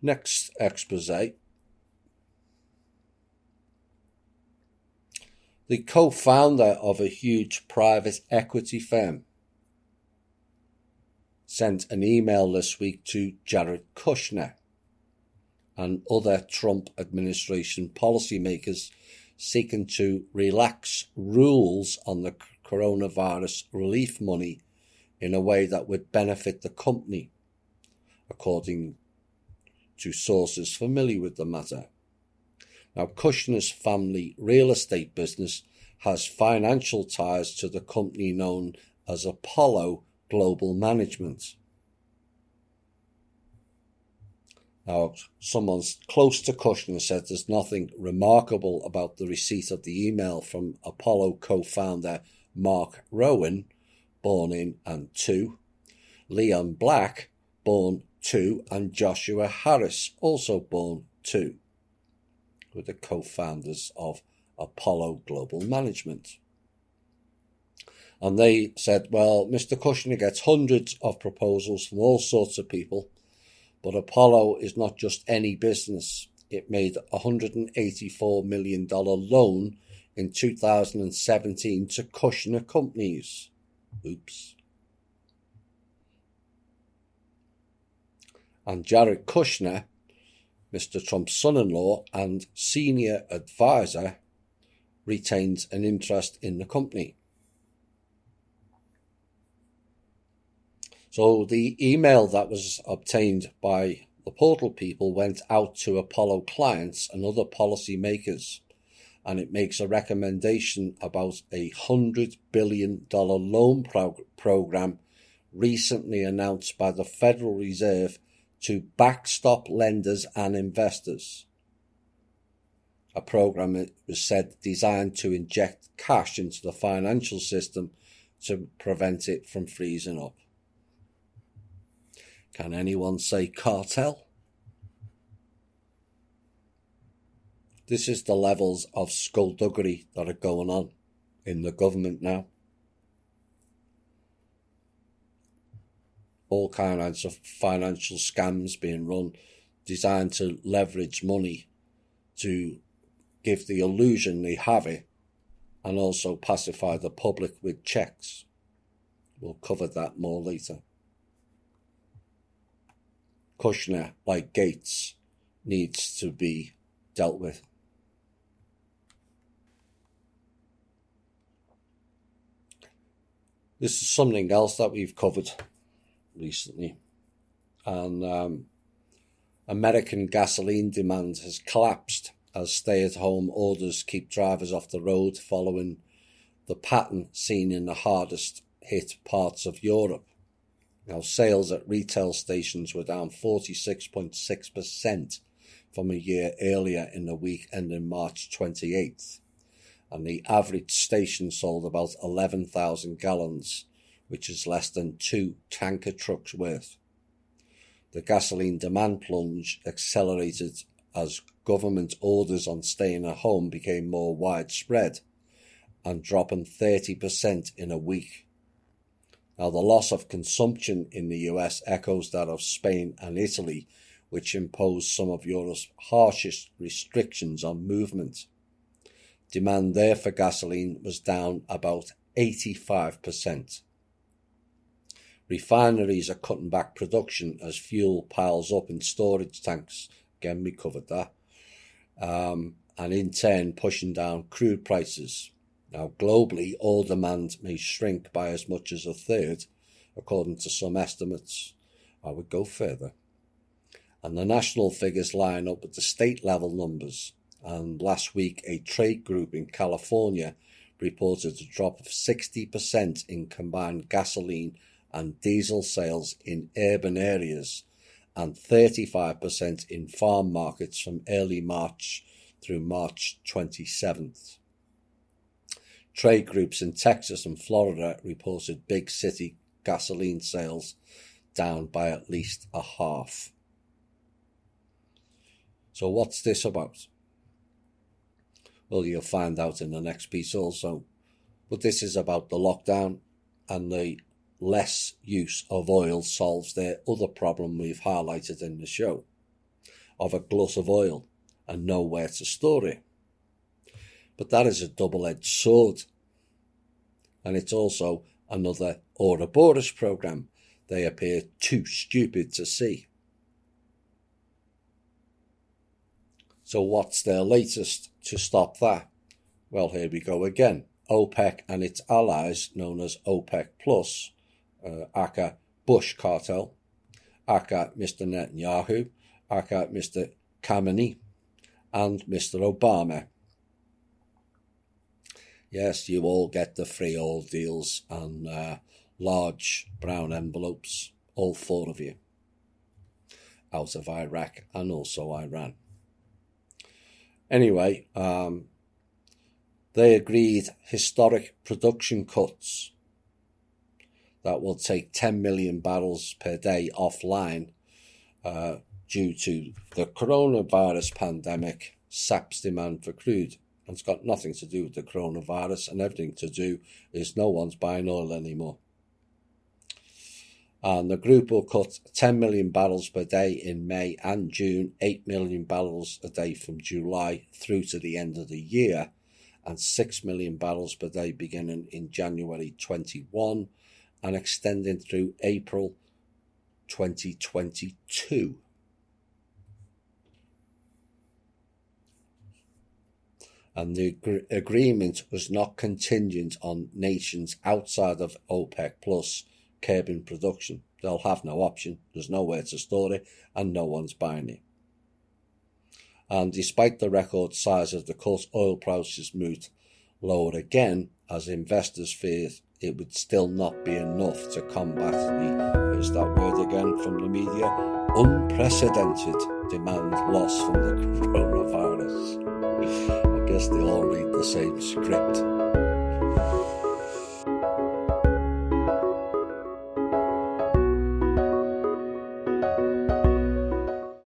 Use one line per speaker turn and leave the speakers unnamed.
Next expose. The co-founder of a huge private equity firm sent an email this week to Jared Kushner and other Trump administration policymakers seeking to relax rules on the coronavirus relief money in a way that would benefit the company, according to sources familiar with the matter. Now, Kushner's family real estate business has financial ties to the company known as Apollo Global Management. Now, someone close to Kushner said there's nothing remarkable about the receipt of the email from Apollo co-founder Mark Rowan, born in and 2, Leon Black, born 2, and Joshua Harris, also born 2, were the co-founders of Apollo Global Management. And they said, well, Mr. Kushner gets hundreds of proposals from all sorts of people, but Apollo is not just any business. It made a $184 million loan in 2017 to Kushner companies. Oops. And Jared Kushner, Mr. Trump's son-in-law and senior advisor, retains an interest in the company. So the email that was obtained by the portal people went out to Apollo clients and other policymakers, and it makes a recommendation about a $100 billion loan program recently announced by the Federal Reserve to backstop lenders and investors. A program, it was said, designed to inject cash into the financial system to prevent it from freezing up. Can anyone say cartel? This is the levels of skullduggery that are going on in the government now. All kinds of financial scams being run, designed to leverage money to give the illusion they have it and also pacify the public with checks. We'll cover that more later. Kushner, like Gates, needs to be dealt with. This is something else that we've covered recently. And American gasoline demand has collapsed as stay-at-home orders keep drivers off the road following the pattern seen in the hardest hit parts of Europe. Now, sales at retail stations were down 46.6% from a year earlier in the week ending March 28th. And the average station sold about 11,000 gallons, which is less than 2 tanker trucks worth. The gasoline demand plunge accelerated as government orders on staying at home became more widespread and dropping 30% in a week. Now, the loss of consumption in the US echoes that of Spain and Italy, which imposed some of Europe's harshest restrictions on movement. Demand there for gasoline was down about 85%. Refineries are cutting back production as fuel piles up in storage tanks. Again, we covered that. And in turn, pushing down crude prices. Now, globally, oil demand may shrink by as much as a third, according to some estimates. I would go further. And the national figures line up with the state-level numbers. And last week, a trade group in California reported a drop of 60% in combined gasoline and diesel sales in urban areas and 35% in farm markets from early March through March 27th. Trade groups in Texas and Florida reported big city gasoline sales down by at least a half. So what's this about? Well, you'll find out in the next piece also. But this is about the lockdown and the less use of oil solves their other problem we've highlighted in the show. of a glut of oil and nowhere to store it. But that is a double-edged sword. And it's also another Ouroboros program they appear too stupid to see. So what's their latest to stop that? Well, here we go again. OPEC and its allies, known as OPEC Plus, aka Bush cartel, aka Mr. Netanyahu, aka Mr. Khamenei, and Mr. Obama. Yes, you all get the free oil deals and large brown envelopes, all four of you, out of Iraq and also Iran. Anyway, they agreed historic production cuts that will take 10 million barrels per day offline due to the coronavirus pandemic saps demand for crude. And it's got nothing to do with the coronavirus, and everything to do is no one's buying oil anymore. And the group will cut 10 million barrels per day in May and June, 8 million barrels a day from July through to the end of the year, and 6 million barrels per day beginning in January 21 and extending through April 2022. And the agreement was not contingent on nations outside of OPEC Plus curbing production. They'll have no option. There's nowhere to store it and no one's buying it. And despite the record size of the cut, oil prices moved lower again as investors feared it would still not be enough to combat the, here's that word again from the media, unprecedented demand loss from the coronavirus. I guess they all read the same script.